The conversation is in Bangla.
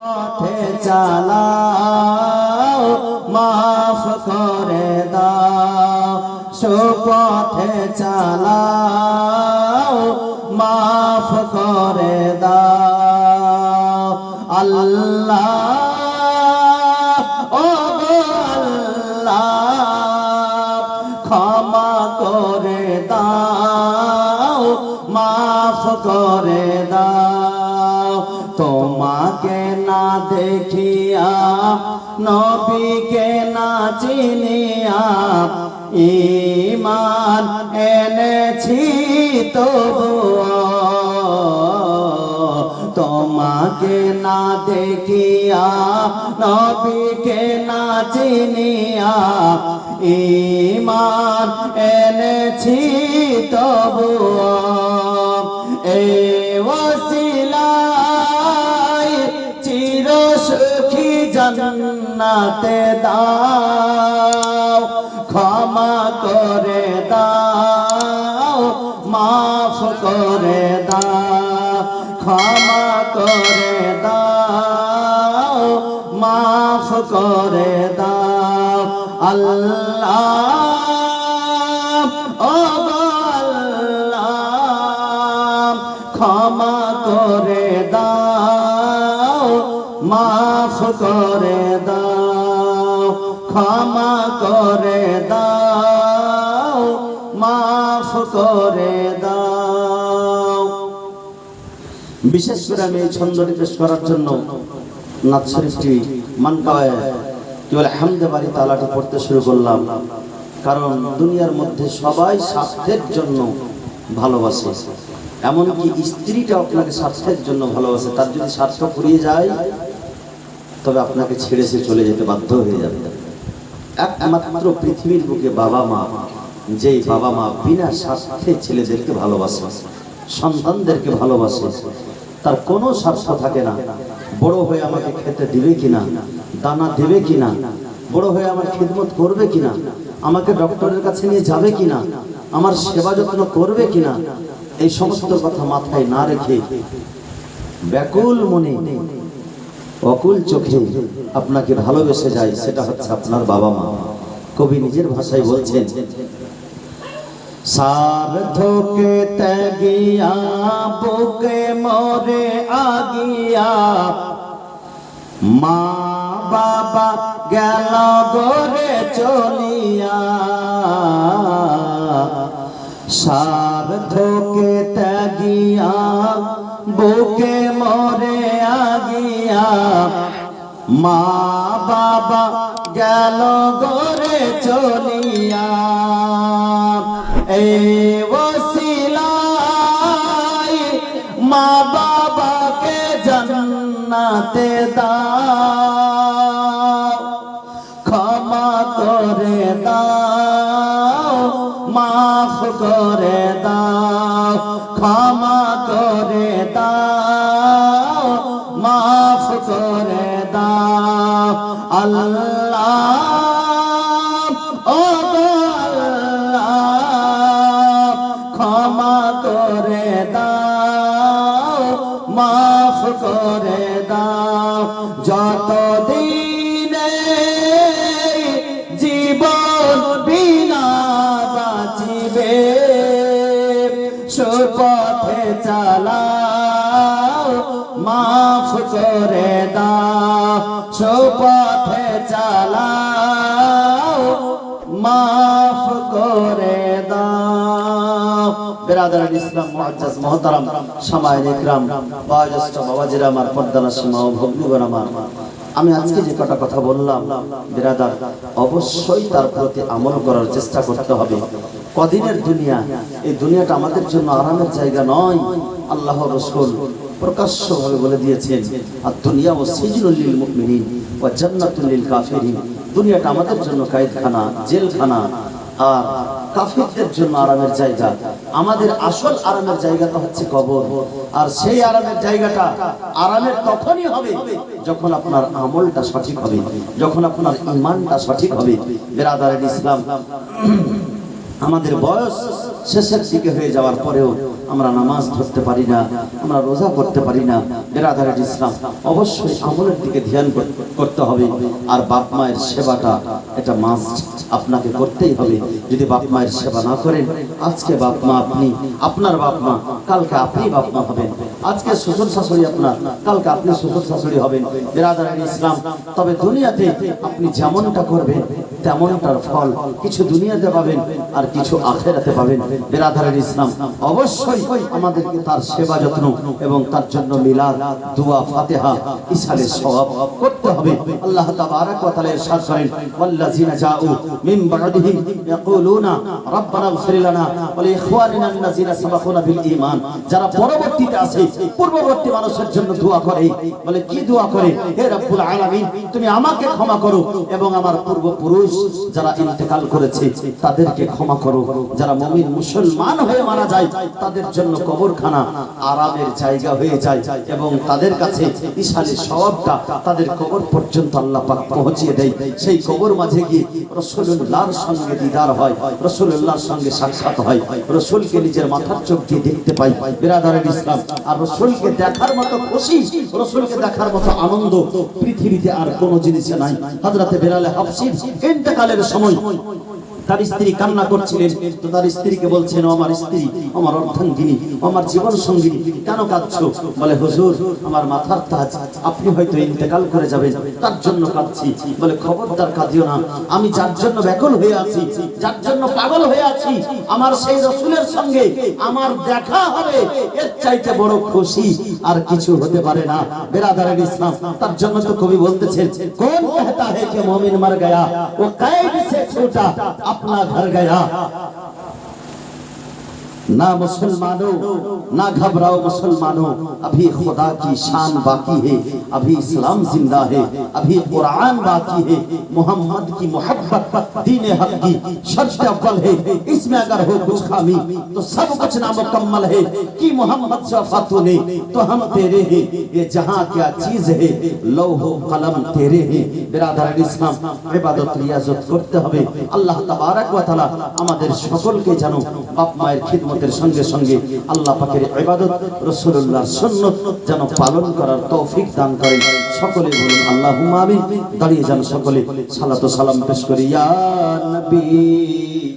পথে চালাও মাফ করে দাও, সুপথে চালাও মাফ করে দাও। আল্লাহ ও আল্লাহ ক্ষমা করে দাও, মাফ করে দাও। তোমাকে না দেখিয়া নবীকে না চিনিয়া ঈমান এনেছি তবুও, তোমাকে না দেখিয়া নবীকে না চিনিয়া ঈমান এনেছি তবুও। এই ওসিলায় চির সুখী জান্নাতে দাও, ক্ষমা করে দাও, মাফ করে দাও, ক্ষমা করে দাও, মাফ করে দাও। আল্লাহ ও আল্লাহ ক্ষমা করে দাও, মাফ করে দাও, ক্ষমা করে দাও, মাফ করে দাও। বিশেষ করে আমি এই ছন্দটি পেশ করার জন্য নাত শরীফটি মানকায় কি বলে হামদে বাড়ি তালাটি পড়তে শুরু করলাম, কারণ দুনিয়ার মধ্যে সবাই স্বার্থের জন্য ভালোবাসে, এমনকি স্ত্রীটা আপনাকে স্বার্থের জন্য ভালোবাসে। তার যদি স্বার্থ ফুরিয়ে যায় তবে আপনাকে ছেড়ে সে চলে যেতে বাধ্য হয়ে যাবে। একমাত্র পৃথিবীর বুকে বাবা মা, যেই বাবা মা বিনা স্বার্থে ছেলেদেরকে ভালোবাসে, সন্তানদেরকে ভালোবাসে, তার কোনো স্বার্থ থাকে না। বড় হয়ে আমাকে খেতে দিবে কিনা, দানা দেবে কিনা, বড় হয়ে আমার খিদমত করবে কিনা, আমাকে ডক্টরের কাছে নিয়ে যাবে কিনা, আমার সেবা যত্ন করবে কিনা, এই সমস্ত কথা মাথায় না রেখে ব্যাকুল মনে অকুল চোখে আপনাকে ভালোবেসে যায়, সেটা হচ্ছে আপনার বাবা মা। কবি নিজের ভাষায় বলছেন, সার্থকে ত্যাগিয়া বুকে মরে আগিয়া, মা বাবা গেল গরে চলিয়া। সার্থকে ত্যাগিয়া বুকে মরে আগিয়া, মা বাবা গেল গরে চলিয়া। এই ওসিলায় মা বাবাকে জান্নাতে দাও, ক্ষমা করে দাও, মাফ করে দাও, ক্ষমা করে দাও, মাফ করে দাও। আল্লাহ ও আল্লাহ ক্ষমা করে দাও, মাফ করে দাও। যতদিন জীবন বিনা বাঁচিবে, সুপথে চালাও, মাফ করে দাও, সুপথে চালাও, মাফ করে দাও। বিরাদরান ইসলাম মুআজ্জাজ মুহতারাম সামায়ের ইকরাম বয়োজ্যেষ্ঠ বাবাজিরা আমার, পর্দানা সীমা ও ভগ্নীগণ আমার, আমি আজকে যে কটা কথা বললাম বিরাদার, অবশ্যই তার প্রতি আমল করার চেষ্টা করতে হবে। কদিনের দুনিয়া, এই দুনিয়াটা আমাদের জন্য আরামের জায়গা নয়। আল্লাহ রাসূল প্রকাশ্যভাবে বলে দিয়েছেন, আর দুনিয়া ও সিজনুল লিল মুমিনিন ওয়া জান্নাতুল লিল কাফিরিন। দুনিয়াটা আমাদের জন্য কায়দখানা, জেলখানা, আর কাফিরদের জন্য আরামের জায়গা। আমাদের আসল আরামের জায়গাটা হচ্ছে কবর, আর সেই আরামের জায়গাটা আরামের তখনই হবে যখন আপনার আমলটা সঠিক হবে, যখন আপনার ঈমানটা সঠিক হবে। বিরাদারান ইসলাম, আমাদের বয়স শেষের দিকে হয়ে যাওয়ার পরেও আমরা নামাজ ধরতে পারি না, আমরা রোজা করতে পারি না। বেরাদারের ইসলাম, অবশ্যই আমলের দিকে ধ্যান করতে হবে। আর বাপ মায়ের সেবাটা এটা মাস্ট, আপনাকে করতেই হবে। যদি বাপ মায়ের সেবা না করেন, আজকে বাপ মা আপনি, আপনার বাপ মা, কালকে আপনি বাপ মা হবেন। আজকে শ্বশুর শাশুড়ি আপনার, কালকে আপনি শ্বশুর শাশুড়ি হবেন। বেরাদারের ইসলাম, তবে দুনিয়াতে আপনি যেমনটা করবেন তেমনটার ফল কিছু দুনিয়াতে পাবেন আর কিছু আখিরাতে পাবেন। বেরাদারের ইসলাম, অবশ্যই আমাদেরকে তার সেবা যত্ন এবং তার জন্য মিলাদ, দোয়া, ফাতিহা, ইসালে সওয়াব করতে হবে। আল্লাহ তাবারাক ওয়া তাআলা ইরশাদ করেন, ওয়াল্লাযিনা জাউ মিন বা'দিহিম ইয়াকুলুনা রাব্বানা ইগফির লানা ওয়া লিইখওয়ানিনা আল্লাযিনা সাবাকুনা বিল ঈমান। যারা পরবর্তীতে আছে, পূর্ববর্তী মানুষের জন্য দোয়া করে, বলে কি দোয়া করে? হে রব্বুল আলামিন, তুমি আমাকে ক্ষমা করো এবং আমার পূর্বপুরুষ যারা ইন্তেকাল করেছে তাদেরকে ক্ষমা করো। যারা মুমিন মুসলমান হয়ে মারা যায় তাদের জন্য কবরখানা আরামের জায়গা হয়ে যায় এবং তাদের কাছে ইসালে সওয়াবটা তাদের কবর পর্যন্ত আল্লাহ পাক পৌঁছিয়ে দেয়। সেই কবর মাঝে গিয়ে রাসূলুল্লাহর সঙ্গে দিদার হয়, রাসূলুল্লাহর সঙ্গে সাক্ষাৎ হয়, রাসূলকে নিজের মাথার চোখ দিয়ে দেখতে পাই। বিরাদারের ইসলাম, আর রাসূলকে দেখার মতো খুশি, রাসূলকে দেখার মতো আনন্দ পৃথিবীতে আর কোনো জিনিসে নাই। হযরতে বেলাল হাবশী ইন্তেকালের সময় তার স্ত্রী কান্না করছিলেন, তো তার স্ত্রীকে বলছেন, ও আমার স্ত্রী, আমার অর্ধাঙ্গিনী, আমার জীবন সঙ্গিনী, কেন কাঁদছো? বলে, হুজুর, আমার মাথার তাজ, আপনি হয়তো ইন্তেকাল করে যাবেন, তার জন্য কাঁদছি। বলে, খবরদার কাঁদিও না, আমি যার জন্য ব্যাকুল হয়ে আছি, যার জন্য পাগল হয়ে আছি, আমার সেই রাসূলের সঙ্গে আমার দেখা হবে, এর চাইতে বড় খুশি আর কিছু হতে পারে না। বেরাদারের ইসলাম, তার জন্য তো কবি বলতেছেন, কোন कहता है कि मोमिन मर गया वो कैद से छूटा अपना घर गया। ना मुसलमानों ना घबराओ मुसलमानों, अभी खुदा की शान बाकी है, अभी इस्लाम जिंदा है, अभी कुरान बाकी है, मोहम्मद की मोहब्बत दीन हक की शर्त अव्वल है, इसमें अगर हो कुछ खामी तो सब कुछ नामुकम्मल है, कि मोहम्मद से वफा तूने तो हम तेरे हैं, ये जहां क्या चीज है लौह कलम तेरे हैं। बिरादर इस्लाम, इबादत रियाजत করতে হবে। আল্লাহ তাবারক ওয়া তাআলা আমাদের সকলকে যেন বাপ মায়ের খিদমতের সঙ্গে সঙ্গে আল্লাহ পাকের ইবাদত, রাসূলুল্লাহর সুন্নাত যেন পালন করার তৌফিক দান করেন। সকলে বলুন আল্লাহুম্মা আমিন। দাঁড়িয়ে যান সকলে, সালাত ও সালাম পেশ করি ইয়া নবী।